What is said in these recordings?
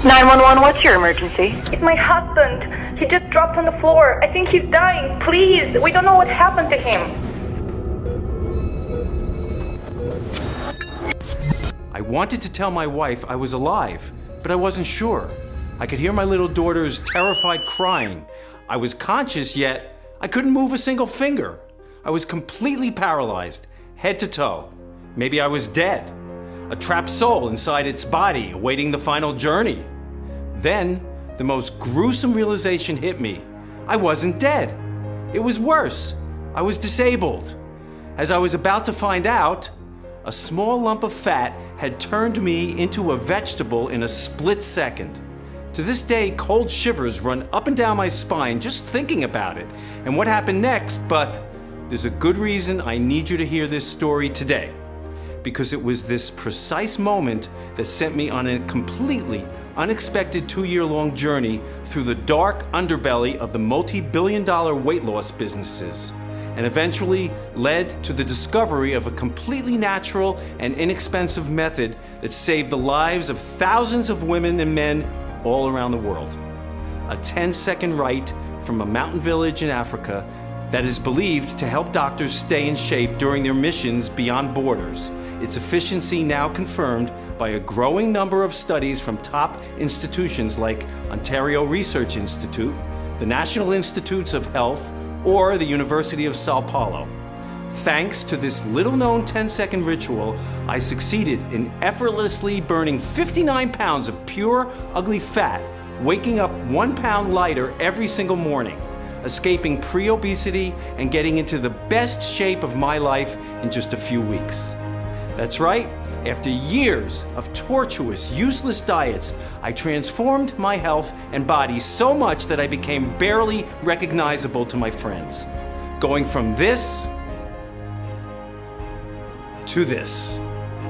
911, what's your emergency? It's my husband. He just dropped on the floor. I think he's dying. Please, we don't know what happened to him. I wanted to tell my wife I was alive, but I wasn't sure. I could hear my little daughter's terrified crying. I was conscious, yet I couldn't move a single finger. I was completely paralyzed, head to toe. Maybe I was dead. A trapped soul inside its body, awaiting the final journey. Then, the most gruesome realization hit me. I wasn't dead. It was worse. I was disabled. As I was about to find out, a small lump of fat had turned me into a vegetable in a split second. To this day, cold shivers run up and down my spine just thinking about it and what happened next, but there's a good reason I need you to hear this story today. Because it was this precise moment that sent me on a completely unexpected 2-year-long journey through the dark underbelly of the multi-billion-dollar weight loss businesses, and eventually led to the discovery of a completely natural and inexpensive method that saved the lives of thousands of women and men all around the world. A 10-second rite from a mountain village in Africa that is believed to help doctors stay in shape during their missions beyond borders. Its efficiency now confirmed by a growing number of studies from top institutions like Ontario Research Institute, the National Institutes of Health, or the University of Sao Paulo. Thanks to this little-known 10-second ritual, I succeeded in effortlessly burning 59 pounds of pure, ugly fat, waking up 1 pound lighter every single morning, escaping pre-obesity and getting into the best shape of my life in just a few weeks. That's right, after years of tortuous, useless diets, I transformed my health and body so much that I became barely recognizable to my friends. Going from this to this,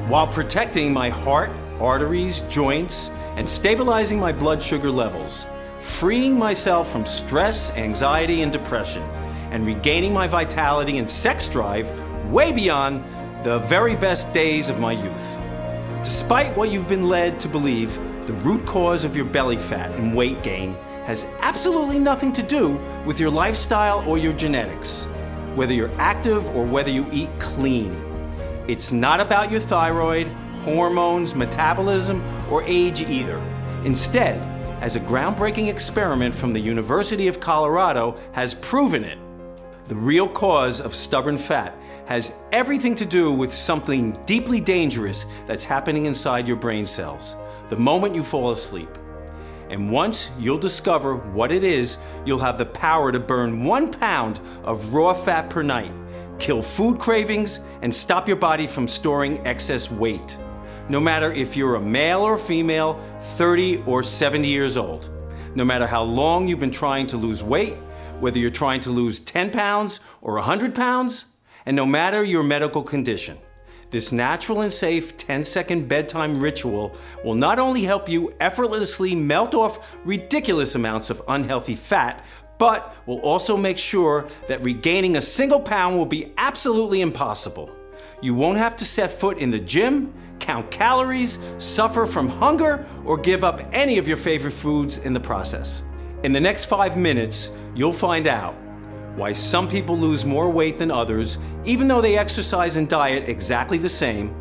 while protecting my heart, arteries, joints, and stabilizing my blood sugar levels, freeing myself from stress, anxiety, and depression, and regaining my vitality and sex drive way beyond the very best days of my youth. Despite what you've been led to believe, the root cause of your belly fat and weight gain has absolutely nothing to do with your lifestyle or your genetics, whether you're active or whether you eat clean. It's not about your thyroid, hormones, metabolism, or age either. Instead, as a groundbreaking experiment from the University of Colorado has proven it, the real cause of stubborn fat has everything to do with something deeply dangerous that's happening inside your brain cells the moment you fall asleep. And once you'll discover what it is, you'll have the power to burn 1 pound of raw fat per night, kill food cravings, and stop your body from storing excess weight. No matter if you're a male or female, 30 or 70 years old. No matter how long you've been trying to lose weight, whether you're trying to lose 10 pounds or 100 pounds, and no matter your medical condition. This natural and safe 10-second bedtime ritual will not only help you effortlessly melt off ridiculous amounts of unhealthy fat, but will also make sure that regaining a single pound will be absolutely impossible. You won't have to set foot in the gym, count calories, suffer from hunger, or give up any of your favorite foods in the process. In the next 5 minutes, you'll find out why some people lose more weight than others, even though they exercise and diet exactly the same,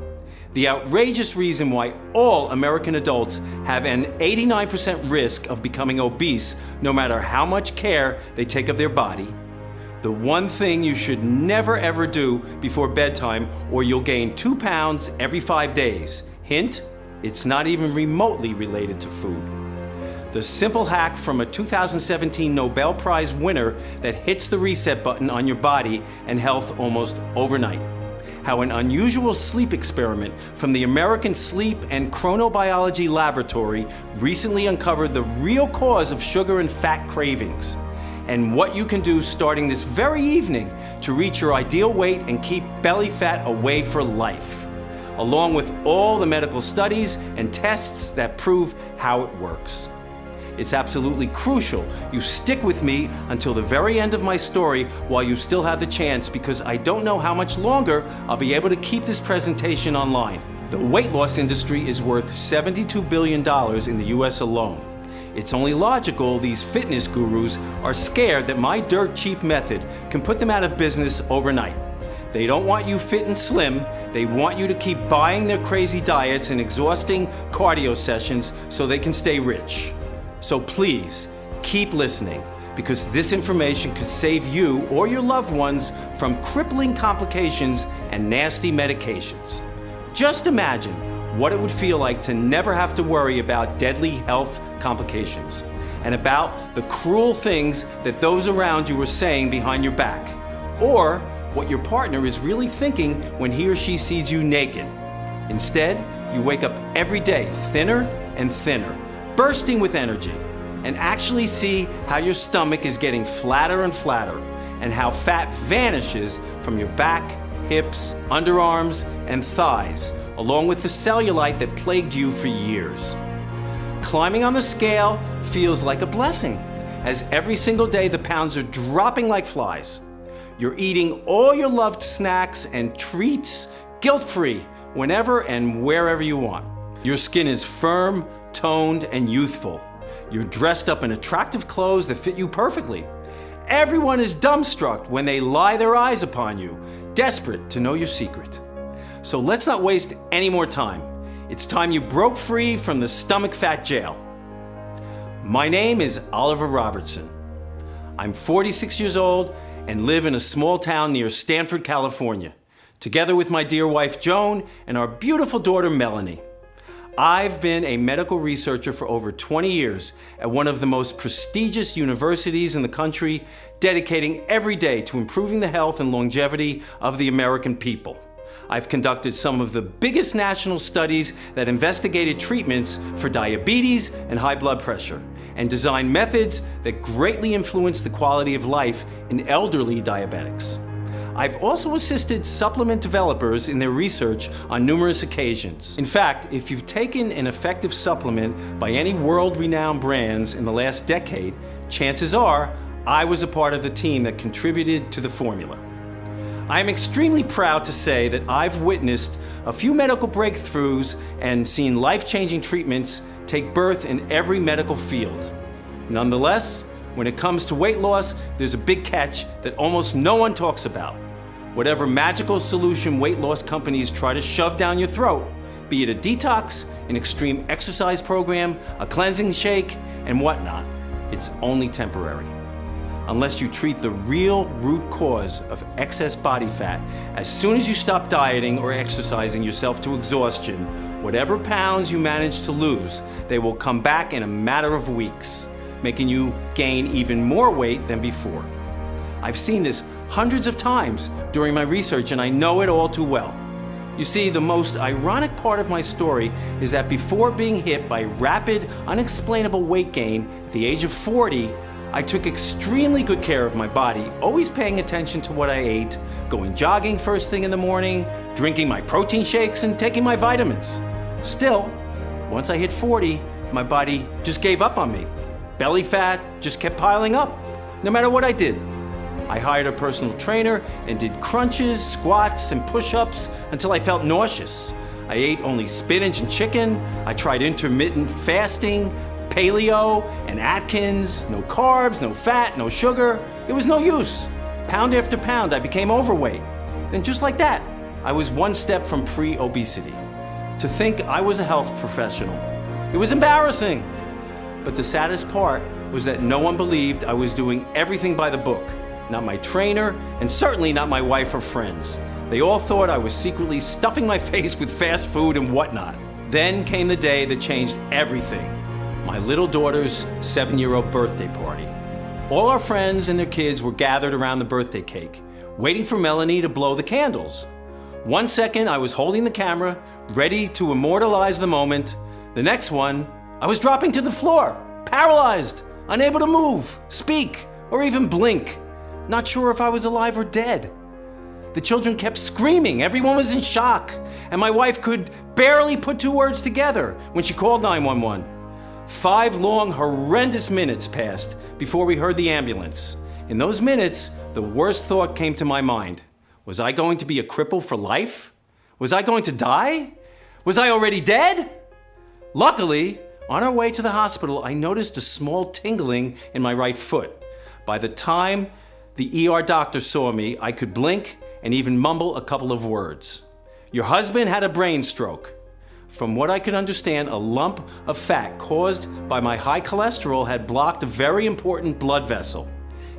the outrageous reason why all American adults have an 89% risk of becoming obese no matter how much care they take of their body, the one thing you should never ever do before bedtime or you'll gain 2 pounds every 5 days. Hint, it's not even remotely related to food. The simple hack from a 2017 Nobel Prize winner that hits the reset button on your body and health almost overnight. How an unusual sleep experiment from the American Sleep and Chronobiology Laboratory recently uncovered the real cause of sugar and fat cravings, and what you can do starting this very evening to reach your ideal weight and keep belly fat away for life, along with all the medical studies and tests that prove how it works. It's absolutely crucial you stick with me until the very end of my story while you still have the chance, because I don't know how much longer I'll be able to keep this presentation online. The weight loss industry is worth $72 billion in the US alone. It's only logical these fitness gurus are scared that my dirt cheap method can put them out of business overnight. They don't want you fit and slim, they want you to keep buying their crazy diets and exhausting cardio sessions so they can stay rich. So please, keep listening, because this information could save you or your loved ones from crippling complications and nasty medications. Just imagine what it would feel like to never have to worry about deadly health complications and about the cruel things that those around you are saying behind your back, or what your partner is really thinking when he or she sees you naked. Instead, you wake up every day thinner and thinner, bursting with energy, and actually see how your stomach is getting flatter and flatter, and how fat vanishes from your back, hips, underarms, and thighs, along with the cellulite that plagued you for years. Climbing on the scale feels like a blessing, as every single day the pounds are dropping like flies. You're eating all your loved snacks and treats guilt-free whenever and wherever you want. Your skin is firm, toned, and youthful. You're dressed up in attractive clothes that fit you perfectly. Everyone is dumbstruck when they lie their eyes upon you, desperate to know your secret. So let's not waste any more time. It's time you broke free from the stomach fat jail. My name is Oliver Robertson. I'm 46 years old and live in a small town near Stanford, California, together with my dear wife Joan and our beautiful daughter Melanie. I've been a medical researcher for over 20 years at one of the most prestigious universities in the country, dedicating every day to improving the health and longevity of the American people. I've conducted some of the biggest national studies that investigated treatments for diabetes and high blood pressure, and designed methods that greatly influence the quality of life in elderly diabetics. I've also assisted supplement developers in their research on numerous occasions. In fact, if you've taken an effective supplement by any world-renowned brands in the last decade, chances are I was a part of the team that contributed to the formula. I am extremely proud to say that I've witnessed a few medical breakthroughs and seen life-changing treatments take birth in every medical field. Nonetheless, when it comes to weight loss, there's a big catch that almost no one talks about. Whatever magical solution weight loss companies try to shove down your throat, be it a detox, an extreme exercise program, a cleansing shake, and whatnot, it's only temporary. Unless you treat the real root cause of excess body fat, as soon as you stop dieting or exercising yourself to exhaustion, whatever pounds you manage to lose, they will come back in a matter of weeks, making you gain even more weight than before. I've seen this hundreds of times during my research, and I know it all too well. You see, the most ironic part of my story is that before being hit by rapid, unexplainable weight gain at the age of 40, I took extremely good care of my body, always paying attention to what I ate, going jogging first thing in the morning, drinking my protein shakes, and taking my vitamins. Still, once I hit 40, my body just gave up on me. Belly fat just kept piling up, no matter what I did. I hired a personal trainer and did crunches, squats, and push-ups until I felt nauseous. I ate only spinach and chicken. I tried intermittent fasting, paleo, and Atkins. No carbs, no fat, no sugar. It was no use. Pound after pound, I became overweight. Then just like that, I was one step from pre-obesity. To think I was a health professional. It was embarrassing. But the saddest part was that no one believed I was doing everything by the book. Not my trainer, and certainly not my wife or friends. They all thought I was secretly stuffing my face with fast food and whatnot. Then came the day that changed everything. My little daughter's 7-year-old birthday party. All our friends and their kids were gathered around the birthday cake, waiting for Melanie to blow the candles. 1 second, I was holding the camera, ready to immortalize the moment. The next one, I was dropping to the floor, paralyzed, unable to move, speak, or even blink. Not sure if I was alive or dead. The children kept screaming, everyone was in shock, and my wife could barely put 2 words together when she called 911. 5 long, horrendous minutes passed before we heard the ambulance. In those minutes, the worst thought came to my mind. Was I going to be a cripple for life? Was I going to die? Was I already dead? Luckily, on our way to the hospital, I noticed a small tingling in my right foot. By the time the ER doctor saw me, I could blink and even mumble a couple of words. Your husband had a brain stroke. From what I could understand, a lump of fat caused by my high cholesterol had blocked a very important blood vessel.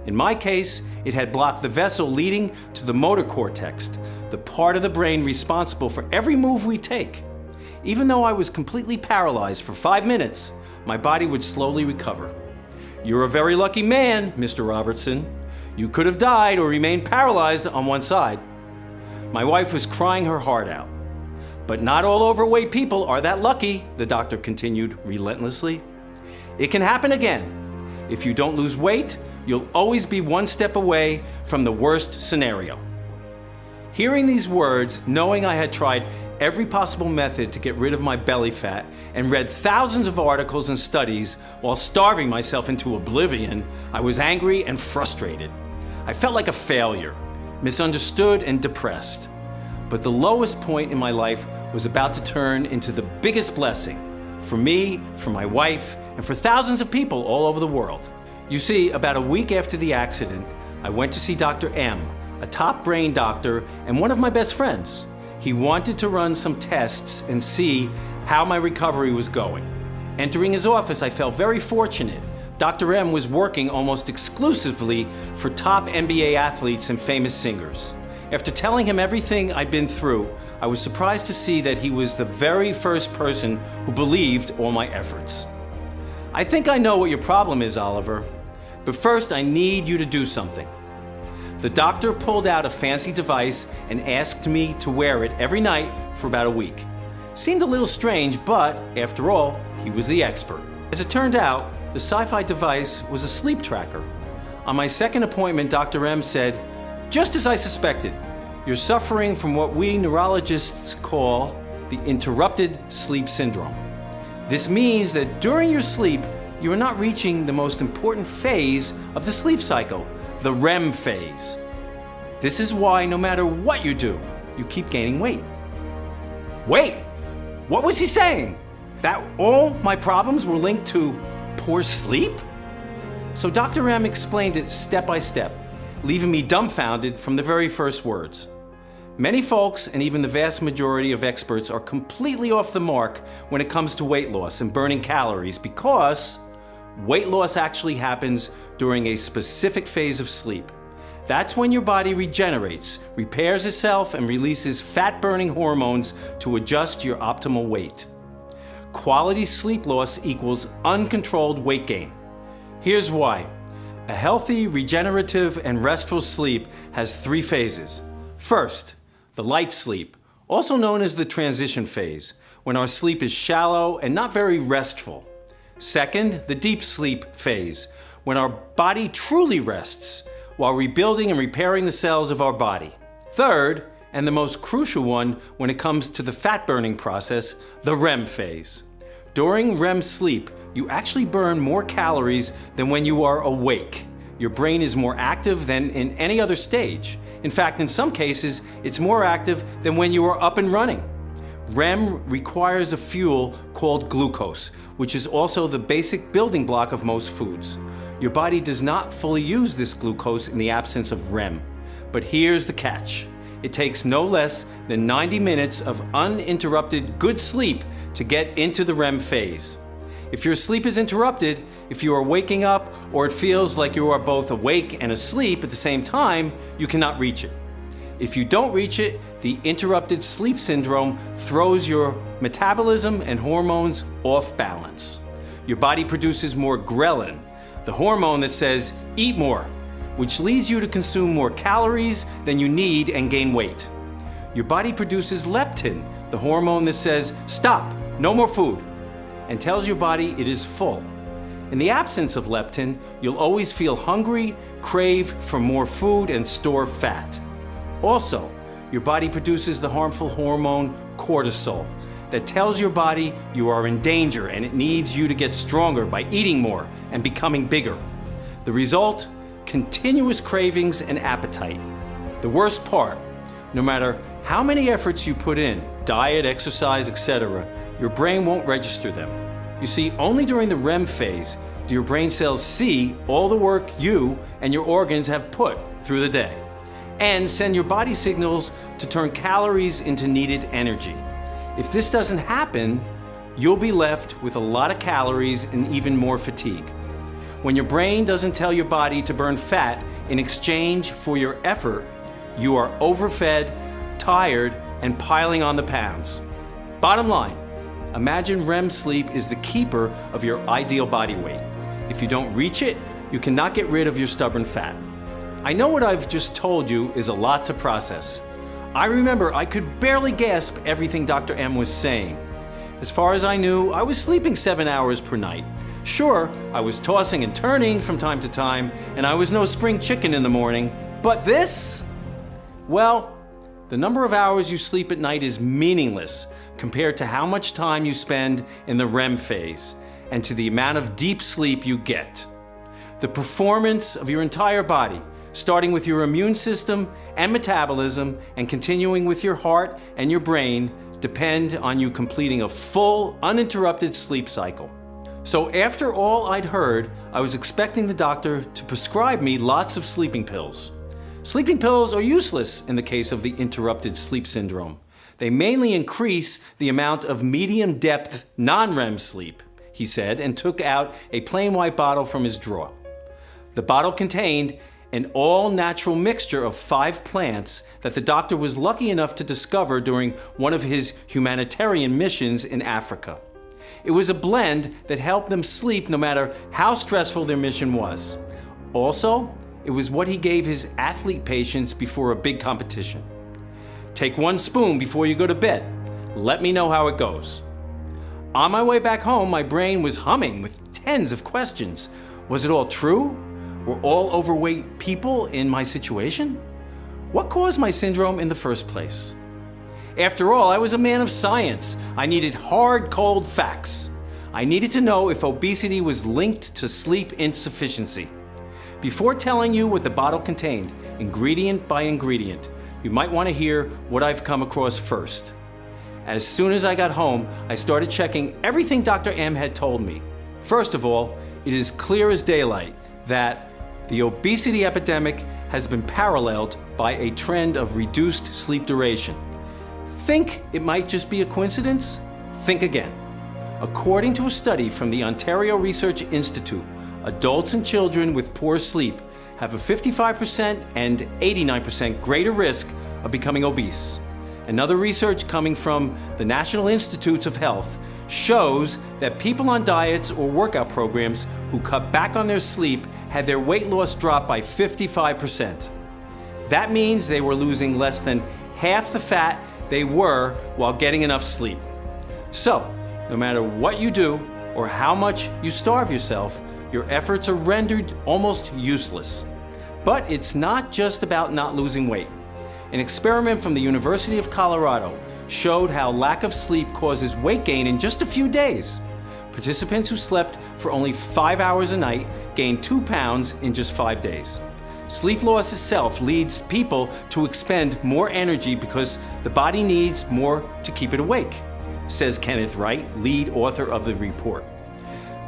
In my case, it had blocked the vessel leading to the motor cortex, the part of the brain responsible for every move we take. Even though I was completely paralyzed for 5 minutes, my body would slowly recover. You're a very lucky man, Mr. Robertson. You could have died or remained paralyzed on one side. My wife was crying her heart out. But not all overweight people are that lucky, the doctor continued relentlessly. It can happen again. If you don't lose weight, you'll always be one step away from the worst scenario. Hearing these words, knowing I had tried every possible method to get rid of my belly fat and read thousands of articles and studies while starving myself into oblivion, I was angry and frustrated. I felt like a failure, misunderstood and depressed. But the lowest point in my life was about to turn into the biggest blessing for me, for my wife, and for thousands of people all over the world. You see, about a week after the accident, I went to see Dr. M, a top brain doctor and one of my best friends. He wanted to run some tests and see how my recovery was going. Entering his office, I felt very fortunate. Dr. M was working almost exclusively for top NBA athletes and famous singers. After telling him everything I'd been through, I was surprised to see that he was the very first person who believed all my efforts. I think I know what your problem is, Oliver, but first I need you to do something. The doctor pulled out a fancy device and asked me to wear it every night for about a week. Seemed a little strange, but after all, he was the expert. As it turned out, the sci-fi device was a sleep tracker. On my second appointment, Dr. M said, "Just as I suspected, you're suffering from what we neurologists call the interrupted sleep syndrome. This means that during your sleep, you are not reaching the most important phase of the sleep cycle, the REM phase. This is why no matter what you do, you keep gaining weight." Wait, what was he saying? That all my problems were linked to poor sleep? So Dr. M explained it step by step, leaving me dumbfounded from the very first words. Many folks, and even the vast majority of experts, are completely off the mark when it comes to weight loss and burning calories because weight loss actually happens during a specific phase of sleep. That's when your body regenerates, repairs itself, and releases fat-burning hormones to adjust your optimal weight. Quality sleep loss equals uncontrolled weight gain. Here's why. A healthy, regenerative, and restful sleep has 3 phases. First, the light sleep, also known as the transition phase, when our sleep is shallow and not very restful. Second, the deep sleep phase, when our body truly rests while rebuilding and repairing the cells of our body. Third, and the most crucial one when it comes to the fat burning process, the REM phase. During REM sleep, you actually burn more calories than when you are awake. Your brain is more active than in any other stage. In fact, in some cases, it's more active than when you are up and running. REM requires a fuel called glucose, which is also the basic building block of most foods. Your body does not fully use this glucose in the absence of REM. But here's the catch. It takes no less than 90 minutes of uninterrupted good sleep to get into the REM phase. If your sleep is interrupted, if you are waking up, or it feels like you are both awake and asleep at the same time, you cannot reach it. If you don't reach it, the interrupted sleep syndrome throws your metabolism and hormones off balance. Your body produces more ghrelin, the hormone that says, eat more, which leads you to consume more calories than you need and gain weight. Your body produces leptin, the hormone that says, stop, no more food, and tells your body it is full. In the absence of leptin, you'll always feel hungry, crave for more food, and store fat. Also, your body produces the harmful hormone cortisol that tells your body you are in danger and it needs you to get stronger by eating more and becoming bigger. The result? Continuous cravings and appetite. The worst part, no matter how many efforts you put in, diet, exercise, etc., your brain won't register them. You see, only during the REM phase do your brain cells see all the work you and your organs have put through the day, and send your body signals to turn calories into needed energy. If this doesn't happen, you'll be left with a lot of calories and even more fatigue. When your brain doesn't tell your body to burn fat in exchange for your effort, you are overfed, tired, and piling on the pounds. Bottom line, imagine REM sleep is the keeper of your ideal body weight. If you don't reach it, you cannot get rid of your stubborn fat. I know what I've just told you is a lot to process. I remember I could barely gasp everything Dr. M was saying. As far as I knew, I was sleeping 7 hours per night. Sure, I was tossing and turning from time to time, and I was no spring chicken in the morning, but this? Well, the number of hours you sleep at night is meaningless compared to how much time you spend in the REM phase and to the amount of deep sleep you get. The performance of your entire body, starting with your immune system and metabolism and continuing with your heart and your brain, depend on you completing a full, uninterrupted sleep cycle. So after all I'd heard, I was expecting the doctor to prescribe me lots of sleeping pills. Sleeping pills are useless in the case of the interrupted sleep syndrome. They mainly increase the amount of medium-depth non-REM sleep, he said, and took out a plain white bottle from his drawer. The bottle contained an all-natural mixture of 5 plants that the doctor was lucky enough to discover during one of his humanitarian missions in Africa. It was a blend that helped them sleep no matter how stressful their mission was. Also, it was what he gave his athlete patients before a big competition. Take 1 spoon before you go to bed. Let me know how it goes. On my way back home, my brain was humming with tens of questions. Was it all true? Were all overweight people in my situation? What caused my syndrome in the first place? After all, I was a man of science. I needed hard, cold facts. I needed to know if obesity was linked to sleep insufficiency. Before telling you what the bottle contained, ingredient by ingredient, you might want to hear what I've come across first. As soon as I got home, I started checking everything Dr. M had told me. First of all, it is clear as daylight that the obesity epidemic has been paralleled by a trend of reduced sleep duration. Think it might just be a coincidence? Think again. According to a study from the Ontario Research Institute, adults and children with poor sleep have a 55% and 89% greater risk of becoming obese. Another research coming from the National Institutes of Health shows that people on diets or workout programs who cut back on their sleep had their weight loss drop by 55%. That means they were losing less than half the fat they were while getting enough sleep. So, no matter what you do or how much you starve yourself, your efforts are rendered almost useless. But it's not just about not losing weight. An experiment from the University of Colorado showed how lack of sleep causes weight gain in just a few days. Participants who slept for only 5 hours a night gained 2 pounds in just 5 days. Sleep loss itself leads people to expend more energy because the body needs more to keep it awake, says Kenneth Wright, lead author of the report.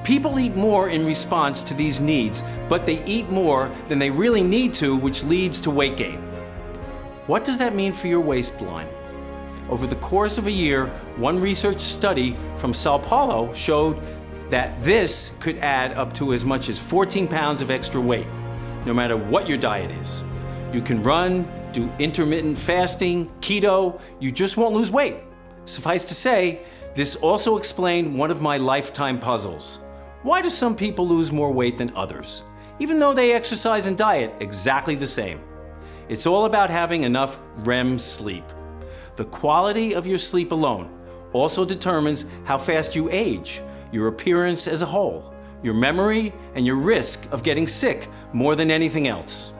People eat more in response to these needs, but they eat more than they really need to, which leads to weight gain. What does that mean for your waistline? Over the course of a year, one research study from Sao Paulo showed that this could add up to as much as 14 pounds of extra weight, no matter what your diet is. You can run, do intermittent fasting, keto, you just won't lose weight. Suffice to say, this also explained one of my lifetime puzzles. Why do some people lose more weight than others, even though they exercise and diet exactly the same? It's all about having enough REM sleep. The quality of your sleep alone also determines how fast you age, your appearance as a whole, your memory, and your risk of getting sick more than anything else.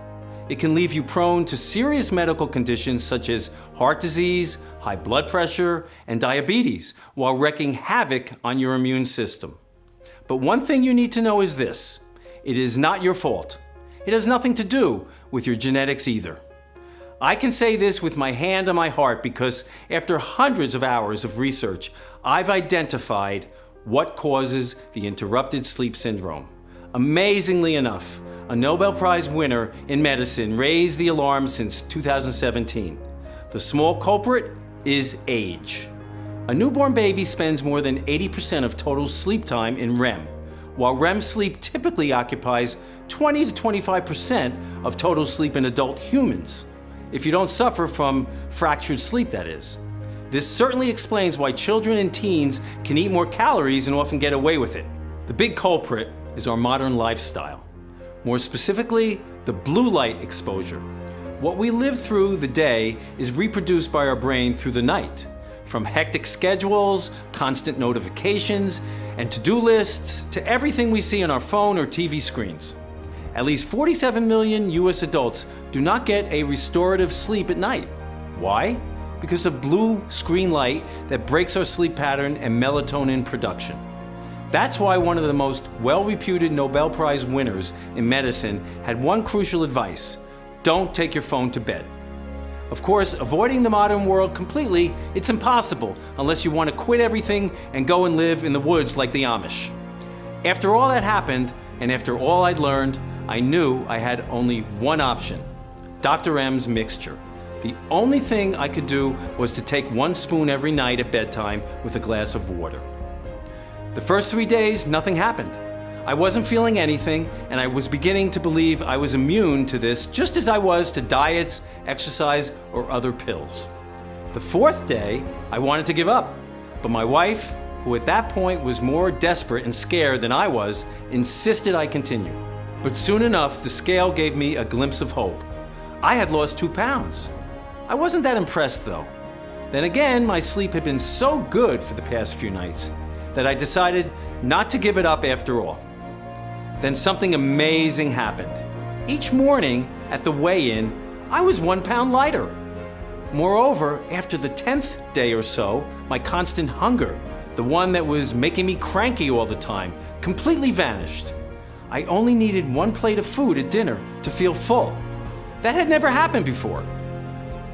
It can leave you prone to serious medical conditions such as heart disease, high blood pressure, and diabetes, while wreaking havoc on your immune system. But one thing you need to know is this: it is not your fault. It has nothing to do with your genetics either. I can say this with my hand on my heart because after hundreds of hours of research, I've identified what causes the interrupted sleep syndrome. Amazingly enough, a Nobel Prize winner in medicine raised the alarm since 2017. The small culprit is age. A newborn baby spends more than 80% of total sleep time in REM, while REM sleep typically occupies 20 to 25% of total sleep in adult humans, if you don't suffer from fractured sleep, that is. This certainly explains why children and teens can eat more calories and often get away with it. The big culprit is our modern lifestyle. More specifically, the blue light exposure. What we live through the day is reproduced by our brain through the night. From hectic schedules, constant notifications, and to-do lists, to everything we see on our phone or TV screens. At least 47 million US adults do not get a restorative sleep at night. Why? Because of blue screen light that breaks our sleep pattern and melatonin production. That's why one of the most well-reputed Nobel Prize winners in medicine had one crucial advice: don't take your phone to bed. Of course, avoiding the modern world completely, it's impossible unless you want to quit everything and go and live in the woods like the Amish. After all that happened, and after all I'd learned, I knew I had only one option: Dr. M's mixture. The only thing I could do was to take 1 spoon every night at bedtime with a glass of water. The first 3 days, nothing happened. I wasn't feeling anything, and I was beginning to believe I was immune to this, just as I was to diets, exercise, or other pills. The 4th day, I wanted to give up, but my wife, who at that point was more desperate and scared than I was, insisted I continue. But soon enough, the scale gave me a glimpse of hope. I had lost 2 pounds. I wasn't that impressed though. Then again, my sleep had been so good for the past few nights that I decided not to give it up after all. Then something amazing happened. Each morning at the weigh-in, I was 1 pound lighter. Moreover, after the 10th day or so, my constant hunger, the one that was making me cranky all the time, completely vanished. I only needed 1 plate of food at dinner to feel full. That had never happened before.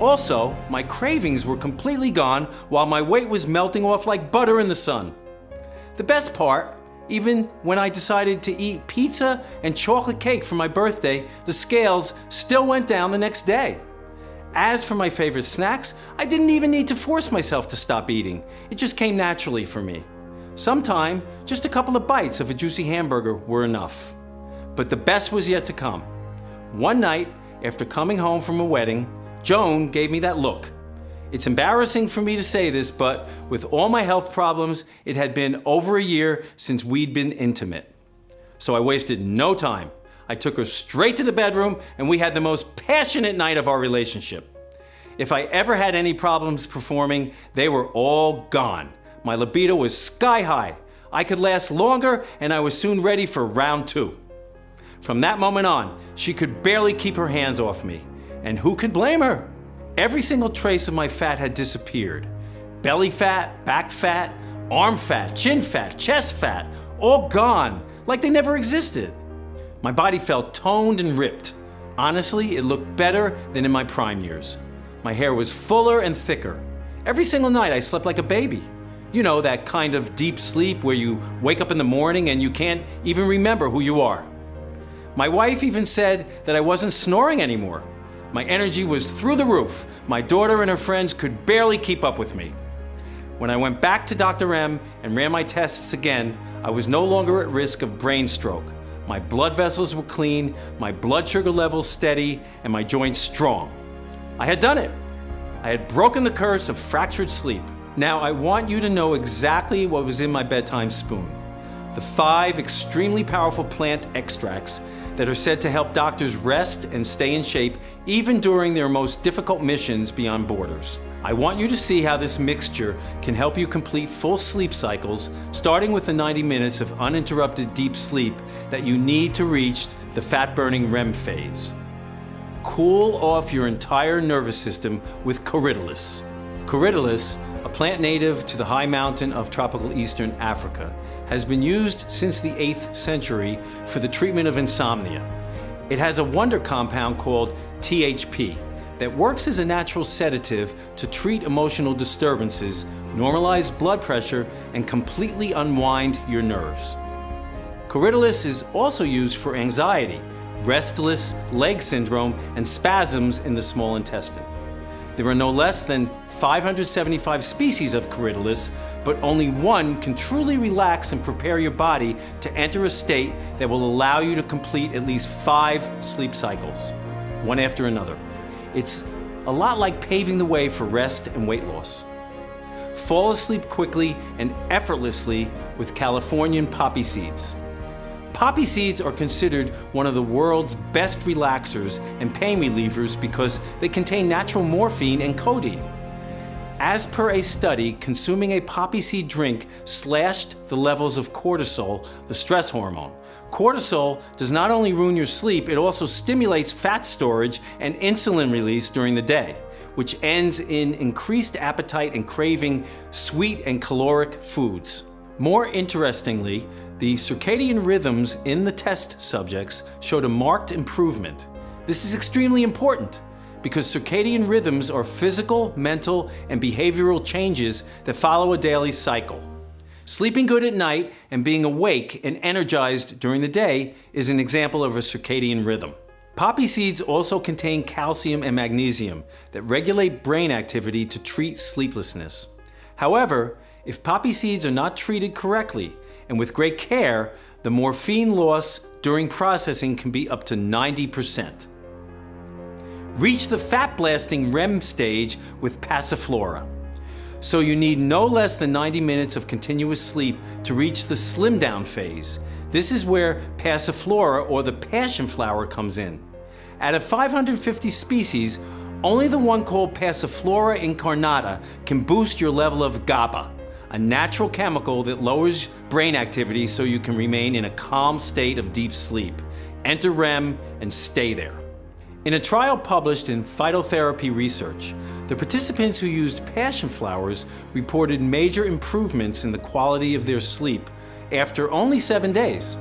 Also, my cravings were completely gone while my weight was melting off like butter in the sun. The best part, even when I decided to eat pizza and chocolate cake for my birthday, the scales still went down the next day. As for my favorite snacks, I didn't even need to force myself to stop eating. It just came naturally for me. Sometime, just a couple of bites of a juicy hamburger were enough. But the best was yet to come. One night, after coming home from a wedding, Joan gave me that look. It's embarrassing for me to say this, but with all my health problems, it had been over a year since we'd been intimate. So I wasted no time. I took her straight to the bedroom, and we had the most passionate night of our relationship. If I ever had any problems performing, they were all gone. My libido was sky high. I could last longer, and I was soon ready for round 2. From that moment on, she could barely keep her hands off me. And who could blame her? Every single trace of my fat had disappeared. Belly fat, back fat, arm fat, chin fat, chest fat, all gone, like they never existed. My body felt toned and ripped. Honestly, it looked better than in my prime years. My hair was fuller and thicker. Every single night I slept like a baby. You know, that kind of deep sleep where you wake up in the morning and you can't even remember who you are. My wife even said that I wasn't snoring anymore. My energy was through the roof. My daughter and her friends could barely keep up with me. When I went back to Dr. M and ran my tests again, I was no longer at risk of brain stroke. My blood vessels were clean, my blood sugar levels steady, and my joints strong. I had done it. I had broken the curse of fractured sleep. Now I want you to know exactly what was in my bedtime spoon. The 5 extremely powerful plant extracts that are said to help doctors rest and stay in shape even during their most difficult missions beyond borders. I want you to see how this mixture can help you complete full sleep cycles, starting with the 90 minutes of uninterrupted deep sleep that you need to reach the fat-burning REM phase. Cool off your entire nervous system with Corydalis. Corydalis, a plant native to the high mountain of tropical eastern Africa, has been used since the 8th century for the treatment of insomnia. It has a wonder compound called THP that works as a natural sedative to treat emotional disturbances, normalize blood pressure, and completely unwind your nerves. Corydalus is also used for anxiety, restless leg syndrome, and spasms in the small intestine. There are no less than 575 species of Corydalus, but only one can truly relax and prepare your body to enter a state that will allow you to complete at least 5 sleep cycles, one after another. It's a lot like paving the way for rest and weight loss. Fall asleep quickly and effortlessly with Californian poppy seeds. Poppy seeds are considered one of the world's best relaxers and pain relievers because they contain natural morphine and codeine. As per a study, consuming a poppy seed drink slashed the levels of cortisol, the stress hormone. Cortisol does not only ruin your sleep, it also stimulates fat storage and insulin release during the day, which ends in increased appetite and craving sweet and caloric foods. More interestingly, the circadian rhythms in the test subjects showed a marked improvement. This is extremely important because circadian rhythms are physical, mental, and behavioral changes that follow a daily cycle. Sleeping good at night and being awake and energized during the day is an example of a circadian rhythm. Poppy seeds also contain calcium and magnesium that regulate brain activity to treat sleeplessness. However, if poppy seeds are not treated correctly and with great care, the morphine loss during processing can be up to 90%. Reach the fat-blasting REM stage with Passiflora. So you need no less than 90 minutes of continuous sleep to reach the slim down phase. This is where Passiflora, or the passion flower, comes in. Out of 550 species, only the one called Passiflora incarnata can boost your level of GABA, a natural chemical that lowers brain activity so you can remain in a calm state of deep sleep. Enter REM and stay there. In a trial published in Phytotherapy Research, the participants who used passion flowers reported major improvements in the quality of their sleep after only 7 days.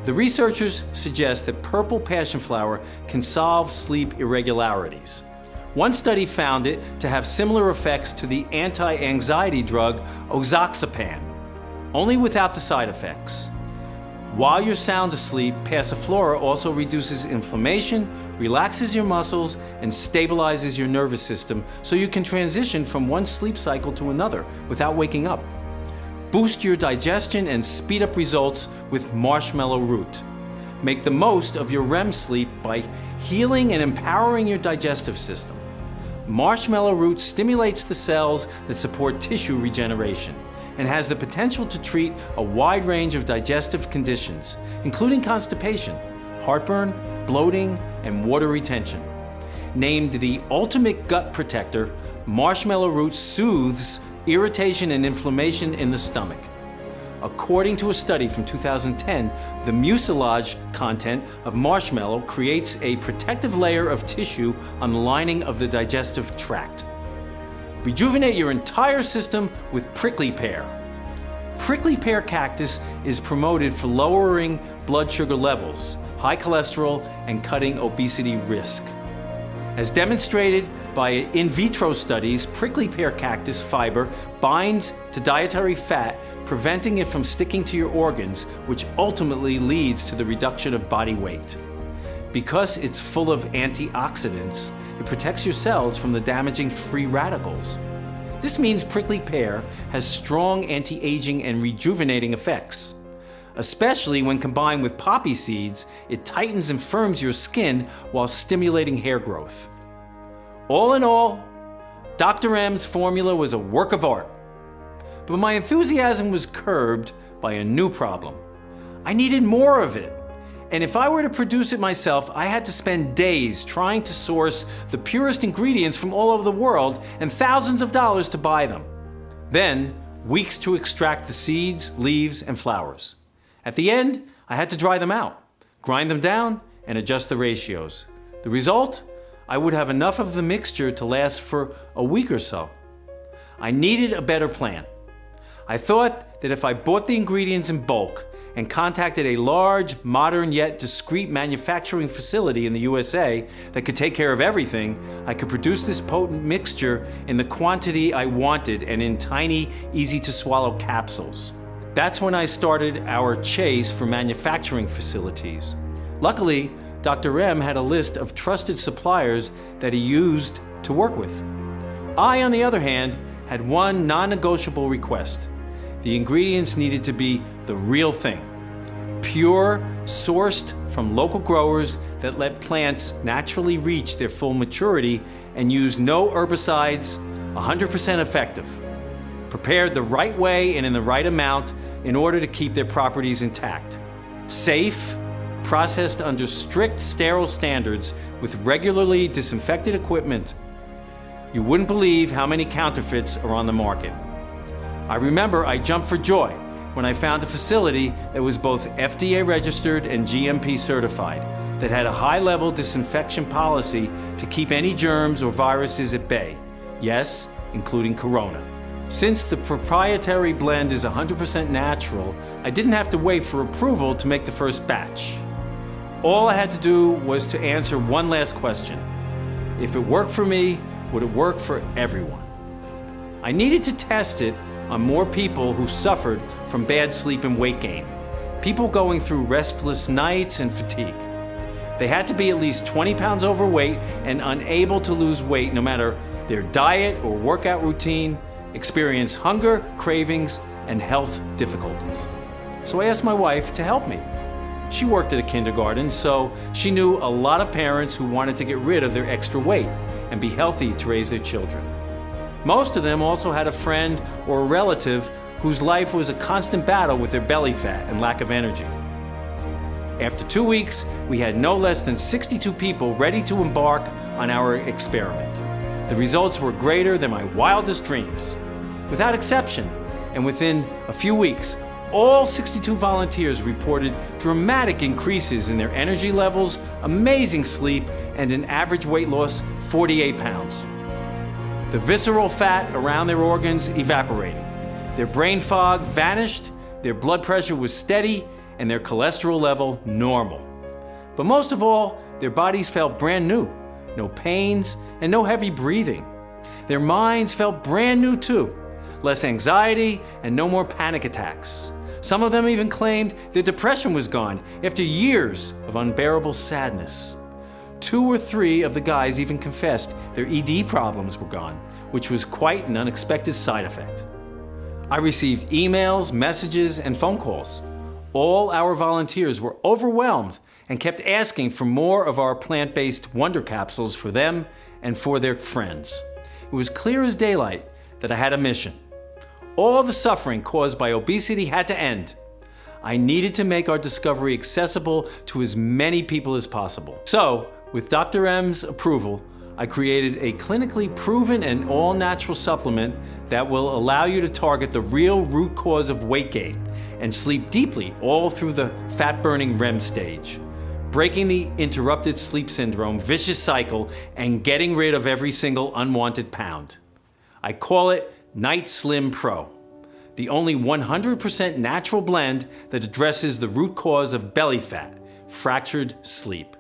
The researchers suggest that purple passion flower can solve sleep irregularities. One study found it to have similar effects to the anti-anxiety drug oxazepam, only without the side effects. While you're sound asleep, Passiflora also reduces inflammation, relaxes your muscles, and stabilizes your nervous system so you can transition from one sleep cycle to another without waking up. Boost your digestion and speed up results with marshmallow root. Make the most of your REM sleep by healing and empowering your digestive system. Marshmallow root stimulates the cells that support tissue regeneration and has the potential to treat a wide range of digestive conditions, including constipation, heartburn, bloating, and water retention. Named the ultimate gut protector, marshmallow root soothes irritation and inflammation in the stomach. According to a study from 2010, the mucilage content of marshmallow creates a protective layer of tissue on the lining of the digestive tract. Rejuvenate your entire system with prickly pear. Prickly pear cactus is promoted for lowering blood sugar levels, high cholesterol, and cutting obesity risk. As demonstrated by in vitro studies, prickly pear cactus fiber binds to dietary fat, preventing it from sticking to your organs, which ultimately leads to the reduction of body weight. Because it's full of antioxidants, it protects your cells from the damaging free radicals. This means prickly pear has strong anti-aging and rejuvenating effects. Especially when combined with poppy seeds, it tightens and firms your skin while stimulating hair growth. All in all, Dr. M's formula was a work of art. But my enthusiasm was curbed by a new problem. I needed more of it. And if I were to produce it myself, I had to spend days trying to source the purest ingredients from all over the world and thousands of dollars to buy them. Then, weeks to extract the seeds, leaves, and flowers. At the end, I had to dry them out, grind them down, and adjust the ratios. The result? I would have enough of the mixture to last for a week or so. I needed a better plan. I thought that if I bought the ingredients in bulk and contacted a large, modern yet discreet manufacturing facility in the USA that could take care of everything, I could produce this potent mixture in the quantity I wanted and in tiny, easy-to-swallow capsules. That's when I started our chase for manufacturing facilities. Luckily, Dr. M had a list of trusted suppliers that he used to work with. I, on the other hand, had one non-negotiable request. The ingredients needed to be the real thing. Pure, sourced from local growers that let plants naturally reach their full maturity and use no herbicides, 100% effective. Prepared the right way and in the right amount in order to keep their properties intact. Safe, processed under strict sterile standards with regularly disinfected equipment. You wouldn't believe how many counterfeits are on the market. I remember I jumped for joy when I found a facility that was both FDA registered and GMP certified, that had a high-level disinfection policy to keep any germs or viruses at bay. Yes, including corona. Since the proprietary blend is 100% natural, I didn't have to wait for approval to make the first batch. All I had to do was to answer one last question. If it worked for me, would it work for everyone? I needed to test it on more people who suffered from bad sleep and weight gain, people going through restless nights and fatigue. They had to be at least 20 pounds overweight and unable to lose weight no matter their diet or workout routine, experience hunger, cravings, and health difficulties. So I asked my wife to help me. She worked at a kindergarten, so she knew a lot of parents who wanted to get rid of their extra weight and be healthy to raise their children. Most of them also had a friend or a relative whose life was a constant battle with their belly fat and lack of energy. After 2 weeks, we had no less than 62 people ready to embark on our experiment. The results were greater than my wildest dreams. Without exception, and within a few weeks, all 62 volunteers reported dramatic increases in their energy levels, amazing sleep, and an average weight loss 48 pounds. The visceral fat around their organs evaporated. Their brain fog vanished, their blood pressure was steady, and their cholesterol level normal. But most of all, their bodies felt brand new. No pains and no heavy breathing. Their minds felt brand new too. Less anxiety and no more panic attacks. Some of them even claimed their depression was gone after years of unbearable sadness. 2 or 3 of the guys even confessed their ED problems were gone, which was quite an unexpected side effect. I received emails, messages, and phone calls. All our volunteers were overwhelmed and kept asking for more of our plant-based Wonder Capsules for them and for their friends. It was clear as daylight that I had a mission. All the suffering caused by obesity had to end. I needed to make our discovery accessible to as many people as possible. So, with Dr. M's approval, I created a clinically proven and all-natural supplement that will allow you to target the real root cause of weight gain and sleep deeply all through the fat-burning REM stage, breaking the interrupted sleep syndrome vicious cycle and getting rid of every single unwanted pound. I call it Night Slim Pro, the only 100% natural blend that addresses the root cause of belly fat, fractured sleep.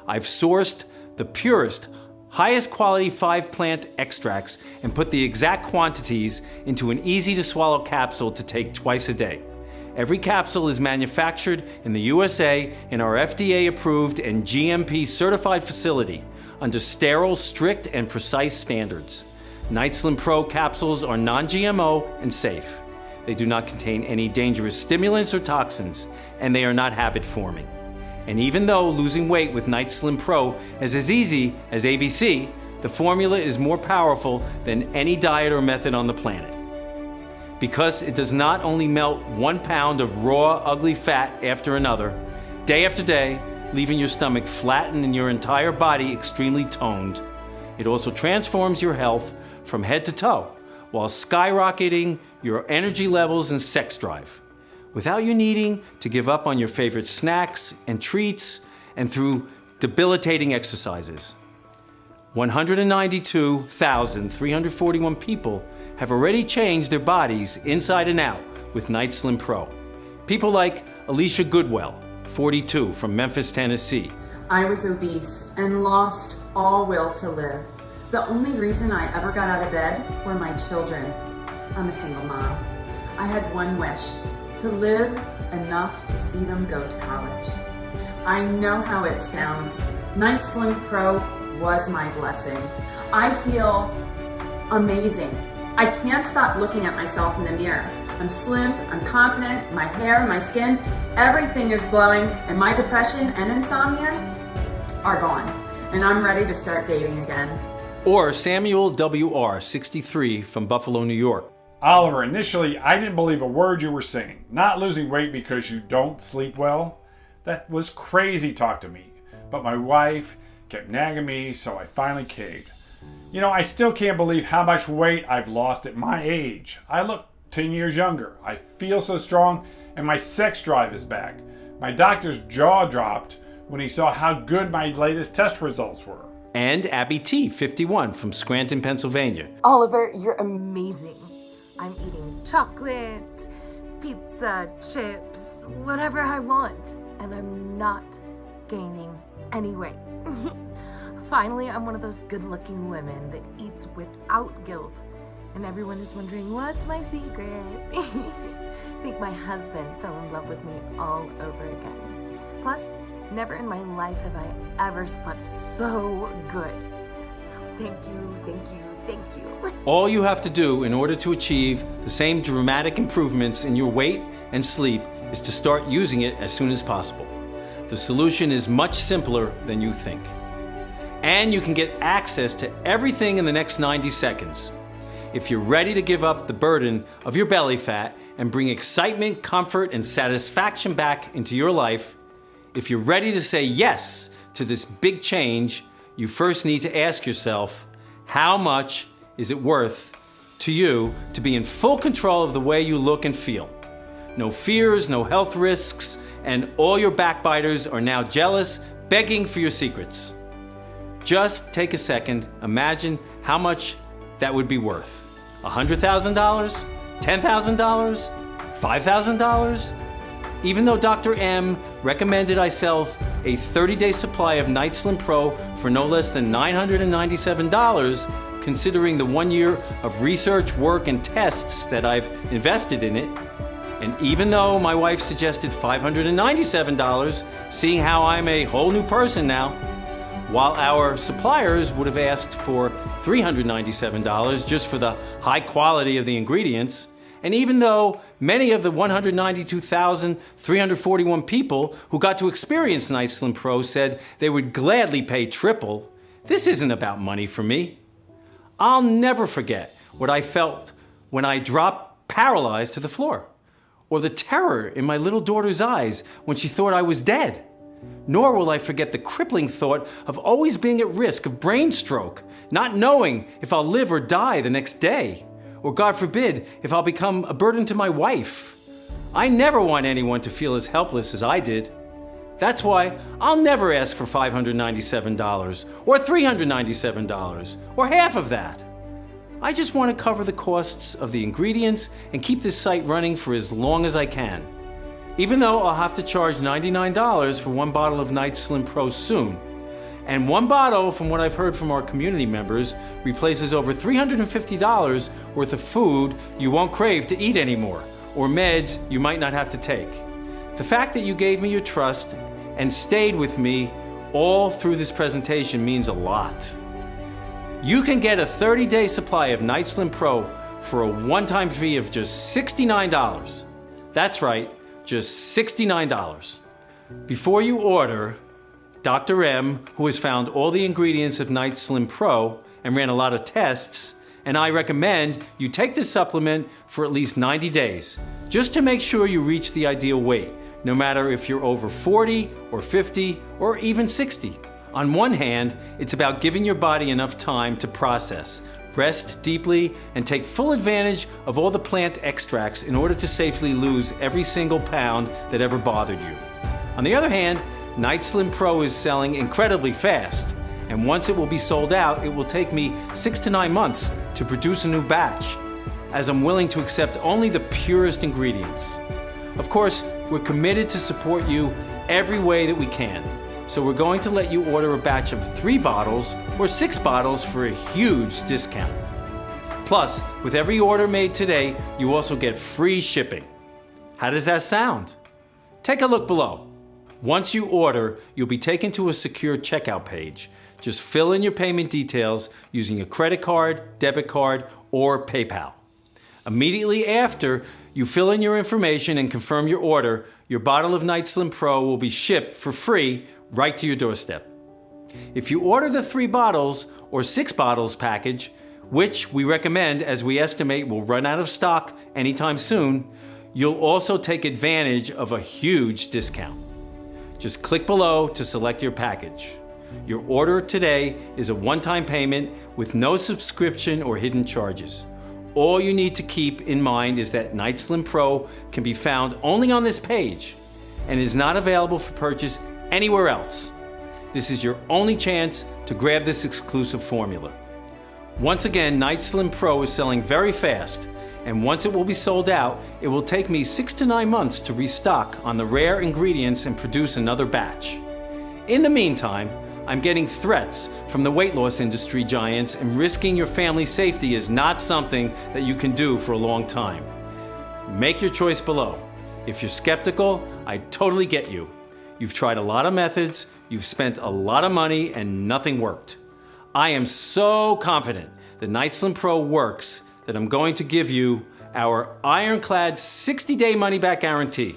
I've sourced the purest, highest quality 5-plant extracts and put the exact quantities into an easy-to-swallow capsule to take twice a day. Every capsule is manufactured in the USA in our FDA-approved and GMP-certified facility under sterile, strict, and precise standards. Night Slim Pro capsules are non-GMO and safe. They do not contain any dangerous stimulants or toxins, and they are not habit-forming. And even though losing weight with Night Slim Pro is as easy as ABC, the formula is more powerful than any diet or method on the planet. Because it does not only melt 1 pound of raw, ugly fat after another, day after day, leaving your stomach flattened and your entire body extremely toned, it also transforms your health from head to toe, while skyrocketing your energy levels and sex drive, without you needing to give up on your favorite snacks and treats and through debilitating exercises. 192,341 people have already changed their bodies inside and out with Night Slim Pro. People like Alicia Goodwell, 42, from Memphis, Tennessee. I was obese and lost all will to live. The only reason I ever got out of bed were my children. I'm a single mom. I had one wish, to live enough to see them go to college. I know how it sounds. Night Slim Pro was my blessing. I feel amazing. I can't stop looking at myself in the mirror. I'm slim, I'm confident, my hair, my skin, everything is glowing, and my depression and insomnia are gone. And I'm ready to start dating again. Or Samuel W.R., 63, from Buffalo, New York. Oliver, initially, I didn't believe a word you were saying. Not losing weight because you don't sleep well? That was crazy talk to me. But my wife kept nagging me, so I finally caved. You know, I still can't believe how much weight I've lost at my age. I look 10 years younger. I feel so strong, and my sex drive is back. My doctor's jaw dropped when he saw how good my latest test results were. And Abby T., 51, from Scranton, Pennsylvania. Oliver, you're amazing. I'm eating chocolate, pizza, chips, whatever I want, and I'm not gaining any weight. Finally, I'm one of those good-looking women that eats without guilt, and everyone is wondering, what's my secret? I think my husband fell in love with me all over again. Plus, never in my life have I ever slept so good. So thank you, thank you, thank you. All you have to do in order to achieve the same dramatic improvements in your weight and sleep is to start using it as soon as possible. The solution is much simpler than you think. And you can get access to everything in the next 90 seconds. If you're ready to give up the burden of your belly fat and bring excitement, comfort, and satisfaction back into your life, if you're ready to say yes to this big change, you first need to ask yourself, how much is it worth to you to be in full control of the way you look and feel? No fears, no health risks, and all your backbiters are now jealous, begging for your secrets. Just take a second, imagine how much that would be worth. $100,000? $10,000? $5,000? Even though Dr. M recommended I sell a 30-day supply of Night Slim Pro for no less than $997, considering the 1 year of research, work, and tests that I've invested in it, and even though my wife suggested $597, seeing how I'm a whole new person now, while our suppliers would have asked for $397 just for the high quality of the ingredients, and even though many of the 192,341 people who got to experience Night Slim Pro said they would gladly pay triple, this isn't about money for me. I'll never forget what I felt when I dropped paralyzed to the floor, or the terror in my little daughter's eyes when she thought I was dead. Nor will I forget the crippling thought of always being at risk of brain stroke, not knowing if I'll live or die the next day, or God forbid, if I'll become a burden to my wife. I never want anyone to feel as helpless as I did. That's why I'll never ask for $597 or $397 or half of that. I just want to cover the costs of the ingredients and keep this site running for as long as I can. Even though I'll have to charge $99 for one bottle of Night Slim Pro soon. And one bottle, from what I've heard from our community members, replaces over $350 worth of food you won't crave to eat anymore, or meds you might not have to take. The fact that you gave me your trust and stayed with me all through this presentation means a lot. You can get a 30-day supply of Night Slim Pro for a one-time fee of just $69. That's right, just $69. Before you order, Dr. M, who has found all the ingredients of Night Slim Pro and ran a lot of tests, and I recommend you take this supplement for at least 90 days, just to make sure you reach the ideal weight, no matter if you're over 40 or 50 or even 60. On one hand, it's about giving your body enough time to process, rest deeply, and take full advantage of all the plant extracts in order to safely lose every single pound that ever bothered you. On the other hand, Night Slim Pro is selling incredibly fast, and once it will be sold out, it will take me 6 to 9 months to produce a new batch, as I'm willing to accept only the purest ingredients. Of course, We're committed to support you every way that we can. So we're going to let you order a batch of 3 bottles or 6 bottles for a huge discount. Plus, with every order made today, you also get free shipping. How does that sound? Take a look below. Once you order, you'll be taken to a secure checkout page. Just fill in your payment details using a credit card, debit card, or PayPal. Immediately after you fill in your information and confirm your order, your bottle of Night Slim Pro will be shipped for free right to your doorstep. If you order the 3 bottles or 6 bottles package, which we recommend as we estimate will run out of stock anytime soon, you'll also take advantage of a huge discount. Just click below to select your package. Your order today is a one-time payment with no subscription or hidden charges. All you need to keep in mind is that Night Slim Pro can be found only on this page and is not available for purchase anywhere else. This is your only chance to grab this exclusive formula. Once again, Night Slim Pro is selling very fast, and once it will be sold out, it will take me 6 to 9 months to restock on the rare ingredients and produce another batch. In the meantime, I'm getting threats from the weight loss industry giants, and risking your family's safety is not something that you can do for a long time. Make your choice below. If you're skeptical, I totally get you. You've tried a lot of methods, you've spent a lot of money, and nothing worked. I am so confident that Night Slim Pro works that I'm going to give you our ironclad 60-day money-back guarantee.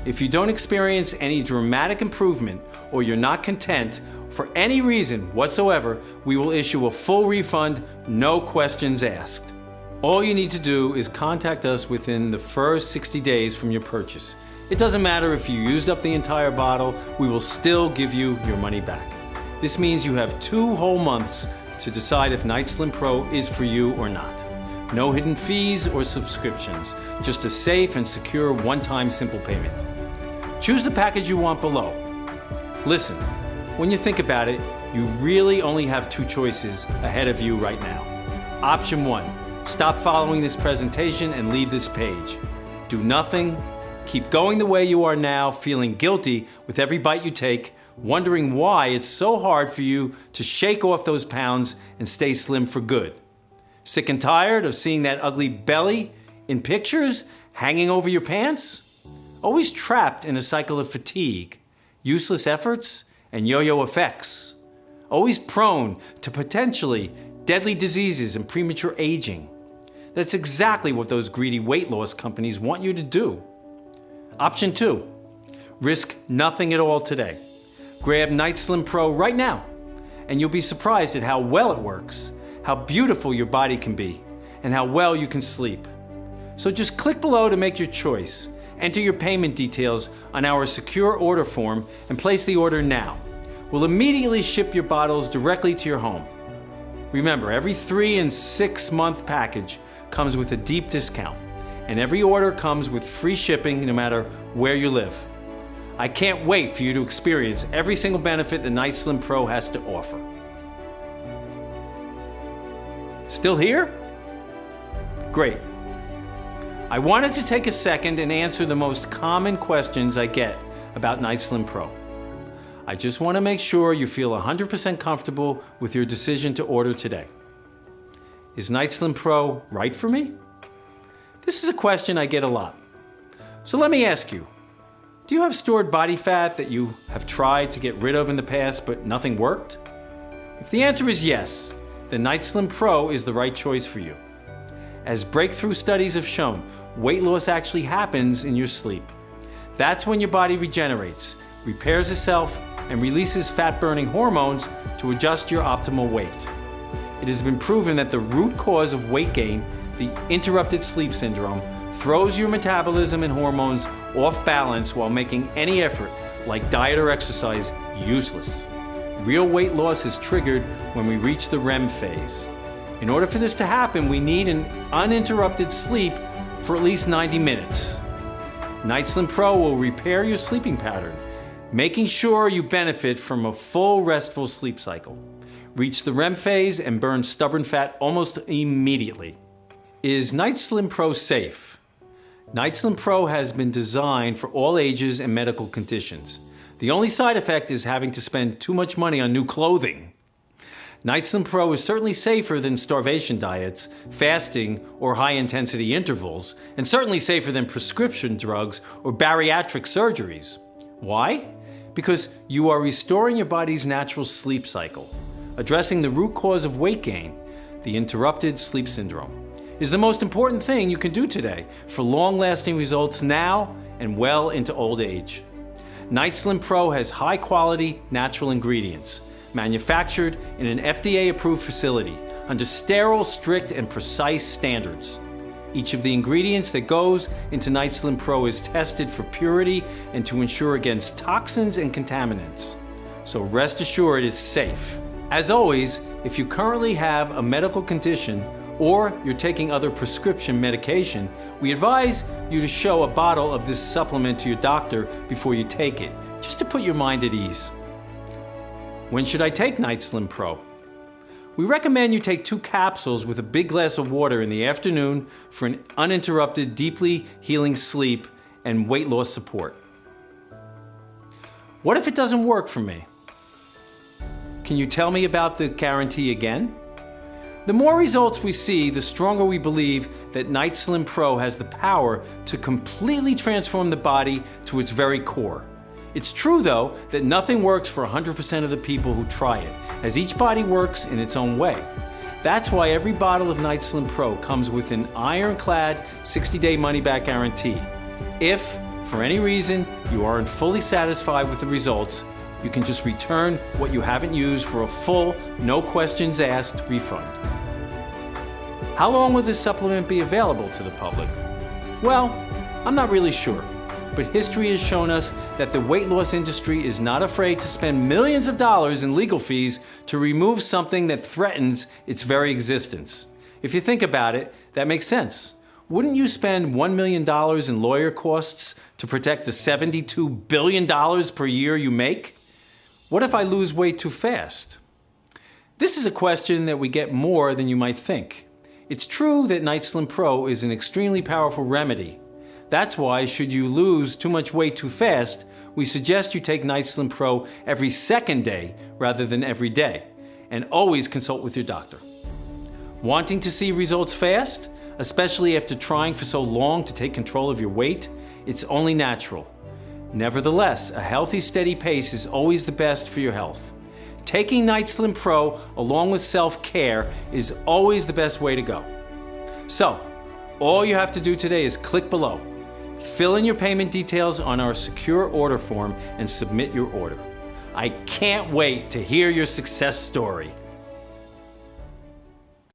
If you don't experience any dramatic improvement or you're not content for any reason whatsoever, we will issue a full refund, no questions asked. All you need to do is contact us within the first 60 days from your purchase. It doesn't matter if you used up the entire bottle, we will still give you your money back. This means you have 2 whole months to decide if Night Slim Pro is for you or not. No hidden fees or subscriptions, just a safe and secure one-time simple payment. Choose the package you want below. Listen, when you think about it, you really only have 2 choices ahead of you right now. Option 1, stop following this presentation and leave this page. Do nothing, keep going the way you are now, feeling guilty with every bite you take, wondering why it's so hard for you to shake off those pounds and stay slim for good. Sick and tired of seeing that ugly belly in pictures hanging over your pants? Always trapped in a cycle of fatigue, useless efforts, and yo-yo effects. Always prone to potentially deadly diseases and premature aging. That's exactly what those greedy weight loss companies want you to do. Option 2, risk nothing at all today. Grab Night Slim Pro right now, and you'll be surprised at how well it works, how beautiful your body can be, and how well you can sleep. So just click below to make your choice. Enter your payment details on our secure order form and place the order now. We'll immediately ship your bottles directly to your home. Remember, every 3 and 6 month package comes with a deep discount, and every order comes with free shipping no matter where you live. I can't wait for you to experience every single benefit the Night Slim Pro has to offer. Still here? Great. I wanted to take a second and answer the most common questions I get about Night Slim Pro. I just want to make sure you feel 100% comfortable with your decision to order today. Is Night Slim Pro right for me? This is a question I get a lot. So let me ask you, do you have stored body fat that you have tried to get rid of in the past but nothing worked? If the answer is yes, then Night Slim Pro is the right choice for you. As breakthrough studies have shown, weight loss actually happens in your sleep. That's when your body regenerates, repairs itself, and releases fat-burning hormones to adjust your optimal weight. It has been proven that the root cause of weight gain, the interrupted sleep syndrome, throws your metabolism and hormones off balance while making any effort, like diet or exercise, useless. Real weight loss is triggered when we reach the REM phase. In order for this to happen, we need an uninterrupted sleep for at least 90 minutes. Night Slim Pro will repair your sleeping pattern, making sure you benefit from a full restful sleep cycle. Reach the REM phase and burn stubborn fat almost immediately. Is Night Slim Pro safe? Nightslim Pro has been designed for all ages and medical conditions. The only side effect is having to spend too much money on new clothing. Nightslim Pro is certainly safer than starvation diets, fasting, or high-intensity intervals, and certainly safer than prescription drugs or bariatric surgeries. Why? Because you are restoring your body's natural sleep cycle. Addressing the root cause of weight gain, the interrupted sleep syndrome, is the most important thing you can do today for long-lasting results now and well into old age. Nightslim Pro has high-quality natural ingredients, manufactured in an FDA-approved facility under sterile, strict, and precise standards. Each of the ingredients that goes into Nightslim Pro is tested for purity and to ensure against toxins and contaminants. So rest assured it's safe. As always, if you currently have a medical condition or you're taking other prescription medication, we advise you to show a bottle of this supplement to your doctor before you take it, just to put your mind at ease. When should I take Nightslim Pro? We recommend you take 2 capsules with a big glass of water in the afternoon for an uninterrupted, deeply healing sleep and weight loss support. What if it doesn't work for me? Can you tell me about the guarantee again? The more results we see, the stronger we believe that Nightslim Pro has the power to completely transform the body to its very core. It's true, though, that nothing works for 100% of the people who try it, as each body works in its own way. That's why every bottle of Nightslim Pro comes with an ironclad 60-day money-back guarantee. If, for any reason, you aren't fully satisfied with the results, you can just return what you haven't used for a full, no questions asked refund. How long will this supplement be available to the public? Well, I'm not really sure. But history has shown us that the weight loss industry is not afraid to spend millions of dollars in legal fees to remove something that threatens its very existence. If you think about it, that makes sense. Wouldn't you spend $1 million in lawyer costs to protect the $72 billion per year you make? What if I lose weight too fast? This is a question that we get more than you might think. It's true that Nightslim Pro is an extremely powerful remedy. That's why, should you lose too much weight too fast, we suggest you take Nightslim Pro every second day rather than every day, and always consult with your doctor. Wanting to see results fast, especially after trying for so long to take control of your weight? It's only natural. Nevertheless, a healthy, steady pace is always the best for your health. Taking Nightslim Pro along with self-care is always the best way to go. So, all you have to do today is click below. Fill in your payment details on our secure order form and submit your order. I can't wait to hear your success story.